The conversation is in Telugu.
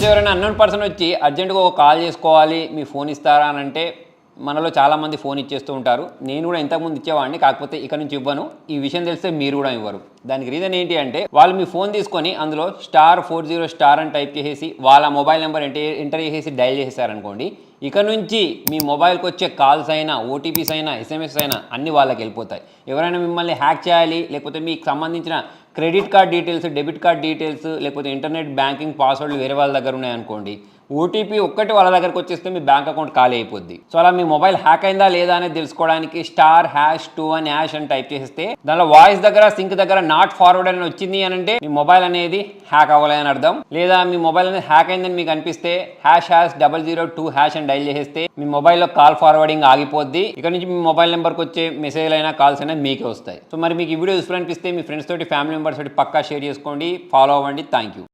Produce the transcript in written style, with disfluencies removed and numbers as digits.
ఫ్రెండ్స్ ఎవరైనా అన్నోన్ పర్సన్ వచ్చి అర్జెంటుగా ఒక కాల్ చేసుకోవాలి, మీ ఫోన్ ఇస్తారా అని అంటే మనలో చాలామంది ఫోన్ ఇచ్చేస్తూ ఉంటారు. నేను కూడా ఇంతకుముందు ఇచ్చేవాడిని, కాకపోతే ఇక నుంచి ఇవ్వను. ఈ విషయం తెలిస్తే మీరు కూడా ఇవ్వరు. దానికి రీజన్ ఏంటి అంటే, వాళ్ళు మీ ఫోన్ తీసుకొని అందులో *40* అని టైప్ చేసేసి వాళ్ళ మొబైల్ నెంబర్ ఎంటర్ చేసేసి డైల్ చేసేసారనుకోండి, ఇక నుంచి మీ మొబైల్కి వచ్చే కాల్స్ అయినా, ఓటీపీస్ అయినా, ఎస్ఎంఎస్ అయినా అన్నీ వాళ్ళకి వెళ్ళిపోతాయి. ఎవరైనా మిమ్మల్ని హ్యాక్ చేయాలి, లేకపోతే మీకు సంబంధించిన credit card details, debit card details, లేకపోతే ఇంటర్నెట్ బ్యాంకింగ్ పాస్వర్డ్లు వేరే వాళ్ళ దగ్గర ఉన్నాయనుకోండి, ఓటీపీ ఒక్కటి వాళ్ళ దగ్గరకు వచ్చేస్తే మీ బ్యాంక్ అకౌంట్ ఖాళీ అయిపోద్ది. సో అలా మీ మొబైల్ హ్యాక్ అయిందా లేదా అనేది తెలుసుకోవడానికి *#2 అని టైప్ చేస్తే దానిలో వాయిస్ దగ్గర, సింక్ దగ్గర నాట్ ఫార్వర్డ్ అని వచ్చింది అని అంటే మీ మొబైల్ అనేది హ్యాక్ అవ్వలేదని అర్థం. లేదా మీ మొబైల్ అనేది హ్యాక్ అయిందని మీకు అనిపిస్తే #002# అని డైల్ చేస్తే మీ మొబైల్లో కాల్ ఫార్వర్డింగ్ ఆగిపోద్ది. ఇక నుంచి మీ మొబైల్ నెంబర్కి వచ్చే మెసేజ్ అయినా, కాల్స్ అయినా మీకే వస్తాయి. సో మరి మీకు ఈ వీడియో యూస్ఫుల్ అనిపిస్తే మీ ఫ్రెండ్స్ తోటి, ఫ్యామిలీ మెంబర్స్ తోటి పక్కా షేర్ చేసుకోండి, ఫాలో అవ్వండి. Thank you.